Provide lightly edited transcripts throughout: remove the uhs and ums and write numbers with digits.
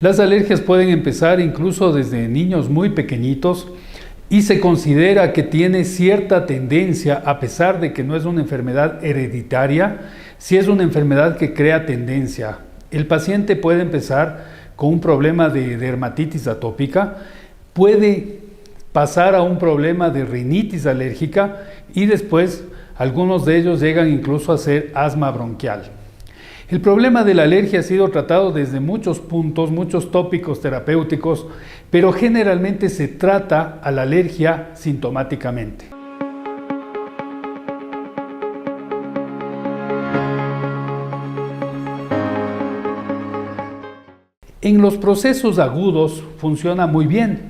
Las alergias pueden empezar incluso desde niños muy pequeñitos y se considera que tiene cierta tendencia, a pesar de que no es una enfermedad hereditaria, sí es una enfermedad que crea tendencia. El paciente puede empezar con un problema de dermatitis atópica, puede pasar a un problema de rinitis alérgica y después algunos de ellos llegan incluso a ser asma bronquial. El problema de la alergia ha sido tratado desde muchos puntos, muchos tópicos terapéuticos, pero generalmente se trata a la alergia sintomáticamente. En los procesos agudos funciona muy bien,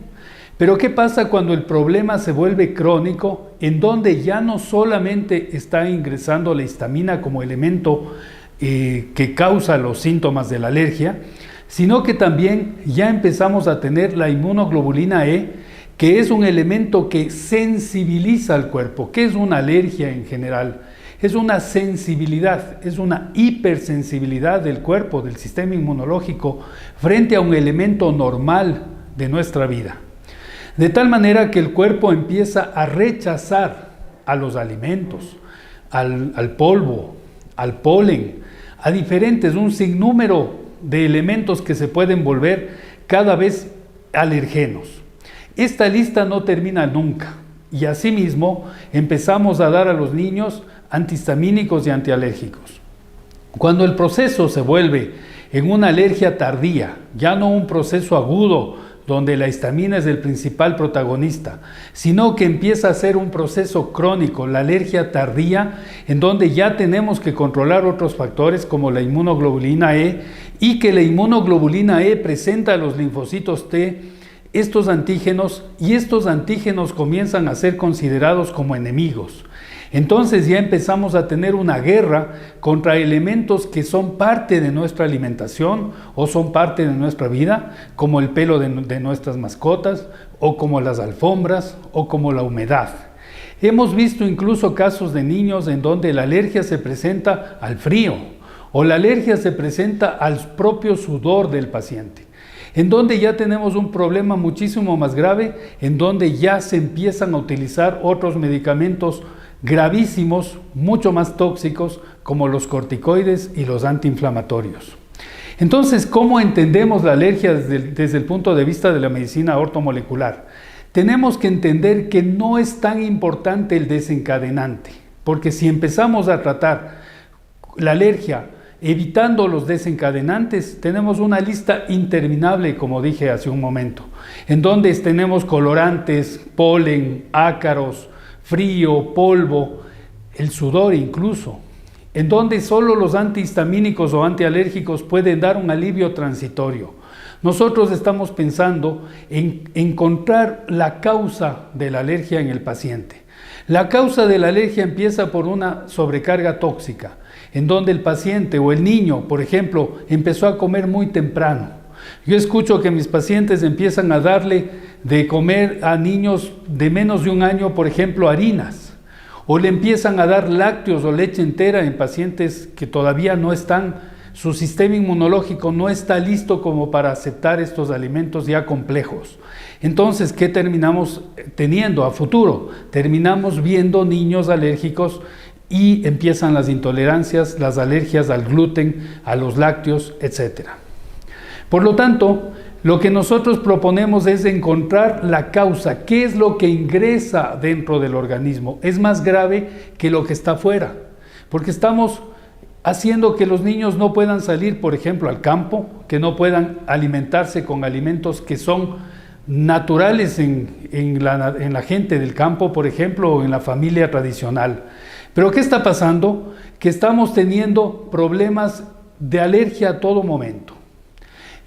pero ¿qué pasa cuando el problema se vuelve crónico, en donde ya no solamente está ingresando la histamina como elemento que causa los síntomas de la alergia, sino que también ya empezamos a tener la inmunoglobulina E, que es un elemento que sensibiliza al cuerpo? ¿Qué es una alergia en general? Es una sensibilidad, es una hipersensibilidad del cuerpo, del sistema inmunológico, frente a un elemento normal de nuestra vida. De tal manera que el cuerpo empieza a rechazar a los alimentos, al polvo, al polen, a diferentes, un sinnúmero de elementos que se pueden volver cada vez alergenos. Esta lista no termina nunca y asimismo empezamos a dar a los niños antihistamínicos y antialérgicos. Cuando el proceso se vuelve en una alergia tardía, ya no un proceso agudo donde la histamina es el principal protagonista, sino que empieza a ser un proceso crónico, la alergia tardía, en donde ya tenemos que controlar otros factores como la inmunoglobulina E, y que la inmunoglobulina E presenta a los linfocitos T estos antígenos, y estos antígenos comienzan a ser considerados como enemigos. Entonces ya empezamos a tener una guerra contra elementos que son parte de nuestra alimentación o son parte de nuestra vida, como el pelo de nuestras mascotas, o como las alfombras, o como la humedad. Hemos visto incluso casos de niños en donde la alergia se presenta al frío, o la alergia se presenta al propio sudor del paciente, en donde ya tenemos un problema muchísimo más grave, en donde ya se empiezan a utilizar otros medicamentos gravísimos, mucho más tóxicos, como los corticoides y los antiinflamatorios. Entonces, ¿cómo entendemos la alergia desde el punto de vista de la medicina ortomolecular? Tenemos que entender que no es tan importante el desencadenante, porque si empezamos a tratar la alergia evitando los desencadenantes, tenemos una lista interminable, como dije hace un momento, en donde tenemos colorantes, polen, ácaros, frío, polvo, el sudor incluso, en donde solo los antihistamínicos o antialérgicos pueden dar un alivio transitorio. Nosotros estamos pensando en encontrar la causa de la alergia en el paciente. La causa de la alergia empieza por una sobrecarga tóxica, en donde el paciente o el niño, por ejemplo, empezó a comer muy temprano. Yo escucho que mis pacientes empiezan a darle de comer a niños de menos de un año, por ejemplo, harinas, o le empiezan a dar lácteos o leche entera en pacientes que todavía no están, su sistema inmunológico no está listo como para aceptar estos alimentos ya complejos. Entonces, ¿qué terminamos teniendo a futuro? Terminamos viendo niños alérgicos y empiezan las intolerancias, las alergias al gluten, a los lácteos, etc. Por lo tanto, lo que nosotros proponemos es encontrar la causa, qué es lo que ingresa dentro del organismo. Es más grave que lo que está afuera, porque estamos haciendo que los niños no puedan salir, por ejemplo, al campo, que no puedan alimentarse con alimentos que son naturales en la gente del campo, por ejemplo, o en la familia tradicional. Pero ¿qué está pasando? Que estamos teniendo problemas de alergia a todo momento.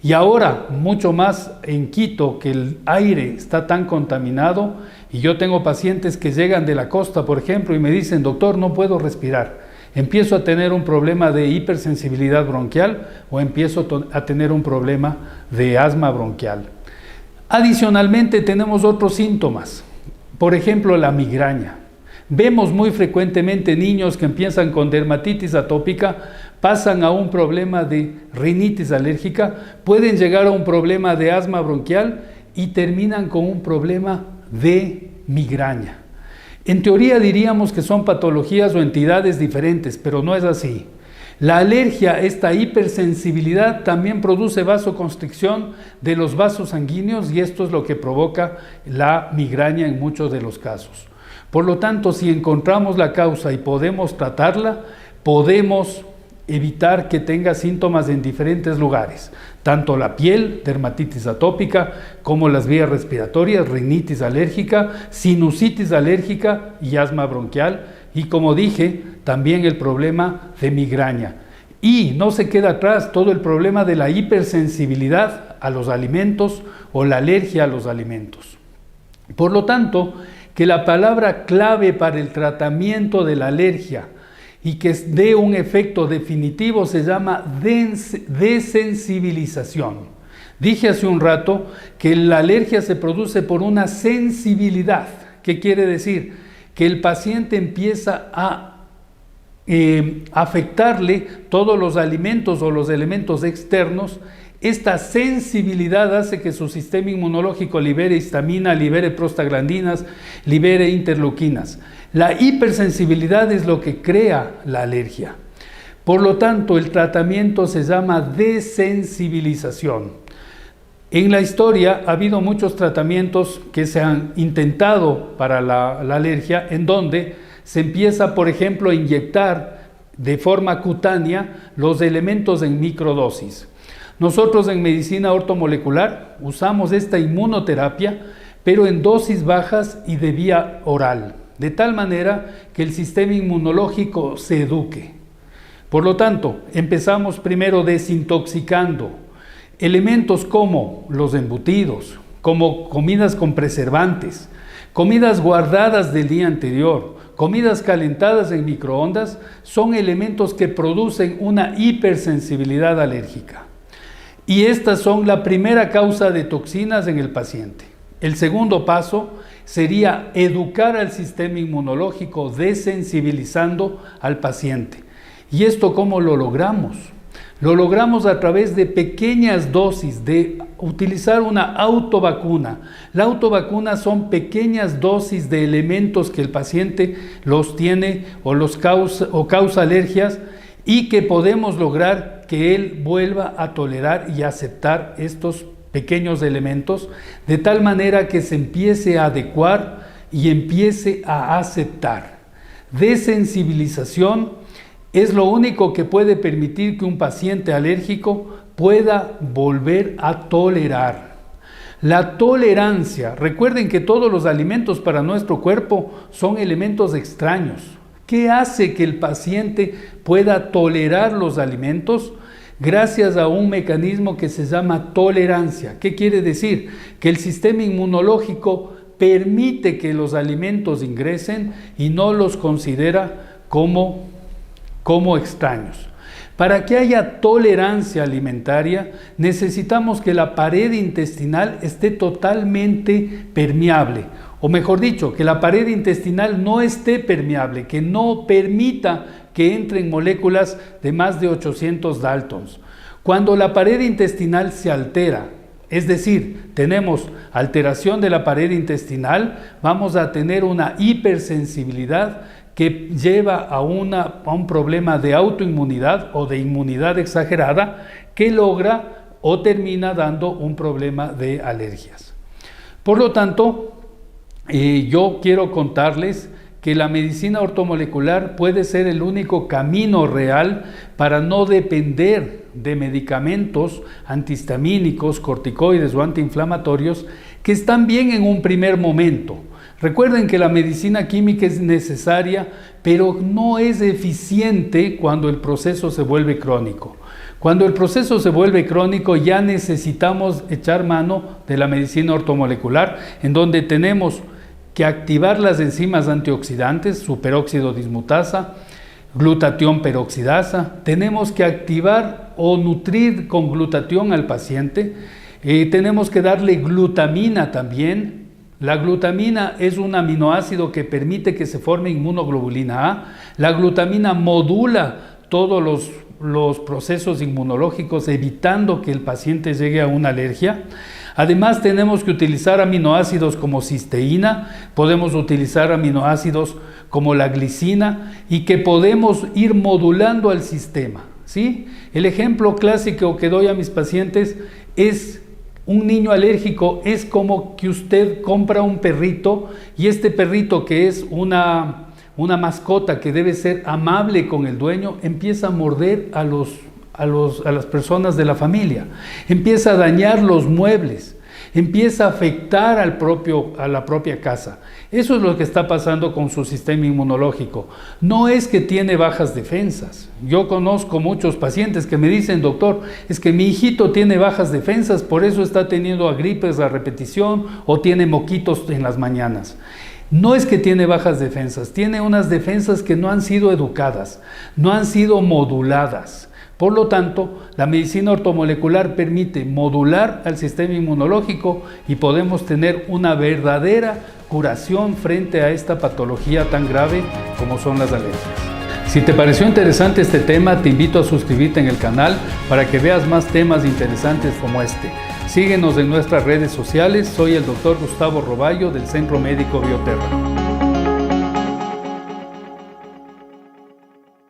Y ahora, mucho más en Quito, que el aire está tan contaminado, y yo tengo pacientes que llegan de la costa, por ejemplo, y me dicen, doctor, no puedo respirar. Empiezo a tener un problema de hipersensibilidad bronquial o empiezo a tener un problema de asma bronquial. Adicionalmente, tenemos otros síntomas, por ejemplo, la migraña. Vemos muy frecuentemente niños que empiezan con dermatitis atópica pasan a un problema de rinitis alérgica, pueden llegar a un problema de asma bronquial y terminan con un problema de migraña. En teoría diríamos que son patologías o entidades diferentes, pero no es así. La alergia, esta hipersensibilidad, también produce vasoconstricción de los vasos sanguíneos y esto es lo que provoca la migraña en muchos de los casos. Por lo tanto, si encontramos la causa y podemos tratarla, podemos evitar que tenga síntomas en diferentes lugares, tanto la piel, dermatitis atópica, como las vías respiratorias, rinitis alérgica, sinusitis alérgica y asma bronquial, y como dije, también el problema de migraña. Y no se queda atrás todo el problema de la hipersensibilidad a los alimentos o la alergia a los alimentos. Por lo tanto, que la palabra clave para el tratamiento de la alergia y que dé un efecto definitivo se llama desensibilización. Dije hace un rato que la alergia se produce por una sensibilidad. ¿Qué quiere decir? Que el paciente empieza a afectarle todos los alimentos o los elementos externos. Esta sensibilidad hace que su sistema inmunológico libere histamina, libere prostaglandinas, libere interleuquinas. La hipersensibilidad es lo que crea la alergia. Por lo tanto, el tratamiento se llama desensibilización. En la historia ha habido muchos tratamientos que se han intentado para la alergia, en donde se empieza, por ejemplo, a inyectar de forma cutánea los elementos en microdosis. Nosotros en medicina ortomolecular usamos esta inmunoterapia, pero en dosis bajas y de vía oral, de tal manera que el sistema inmunológico se eduque. Por lo tanto, empezamos primero desintoxicando elementos como los embutidos, como comidas con preservantes, comidas guardadas del día anterior, comidas calentadas en microondas, son elementos que producen una hipersensibilidad alérgica. Y estas son la primera causa de toxinas en el paciente. El segundo paso sería educar al sistema inmunológico desensibilizando al paciente. ¿Y esto cómo lo logramos? Lo logramos a través de pequeñas dosis, de utilizar una autovacuna. La autovacuna son pequeñas dosis de elementos que el paciente los tiene o causa alergias y que podemos lograr que él vuelva a tolerar y aceptar estos pequeños elementos de tal manera que se empiece a adecuar y empiece a aceptar. Desensibilización es lo único que puede permitir que un paciente alérgico pueda volver a tolerar. La tolerancia, recuerden que todos los alimentos para nuestro cuerpo son elementos extraños. ¿Qué hace que el paciente pueda tolerar los alimentos? Gracias a un mecanismo que se llama tolerancia. ¿Qué quiere decir? Que el sistema inmunológico permite que los alimentos ingresen y no los considera como extraños. Para que haya tolerancia alimentaria, necesitamos que la pared intestinal esté totalmente permeable, o mejor dicho, que la pared intestinal no esté permeable, que no permita que entren moléculas de más de 800 Daltons. Cuando la pared intestinal se altera, es decir, tenemos alteración de la pared intestinal, vamos a tener una hipersensibilidad que lleva a un problema de autoinmunidad o de inmunidad exagerada que logra o termina dando un problema de alergias. Por lo tanto, yo quiero contarles que la medicina ortomolecular puede ser el único camino real para no depender de medicamentos antihistamínicos, corticoides o antiinflamatorios que están bien en un primer momento. Recuerden que la medicina química es necesaria, pero no es eficiente cuando el proceso se vuelve crónico. Cuando el proceso se vuelve crónico ya necesitamos echar mano de la medicina ortomolecular, en donde tenemos que activar las enzimas antioxidantes, superóxido dismutasa, glutatión peroxidasa, tenemos que activar o nutrir con glutatión al paciente, tenemos que darle glutamina también. La glutamina es un aminoácido que permite que se forme inmunoglobulina A. La glutamina modula todos los los procesos inmunológicos, evitando que el paciente llegue a una alergia. Además, tenemos que utilizar aminoácidos como cisteína, podemos utilizar aminoácidos como la glicina y que podemos ir modulando al sistema, ¿sí? El ejemplo clásico que doy a mis pacientes es un niño alérgico. Es como que usted compra un perrito y este perrito, que es una mascota que debe ser amable con el dueño, empieza a morder a las personas de la familia, empieza a dañar los muebles, empieza a afectar a la propia casa. Eso es lo que está pasando con su sistema inmunológico. No es que tiene bajas defensas. Yo conozco muchos pacientes que me dicen: doctor, es que mi hijito tiene bajas defensas, por eso está teniendo gripes a repetición o tiene moquitos en las mañanas. No es que tiene bajas defensas, tiene unas defensas que no han sido educadas, no han sido moduladas. Por lo tanto, la medicina ortomolecular permite modular al sistema inmunológico y podemos tener una verdadera curación frente a esta patología tan grave como son las alergias. Si te pareció interesante este tema, te invito a suscribirte en el canal para que veas más temas interesantes como este. Síguenos en nuestras redes sociales. Soy el Dr. Gustavo Roballo del Centro Médico Bioterra.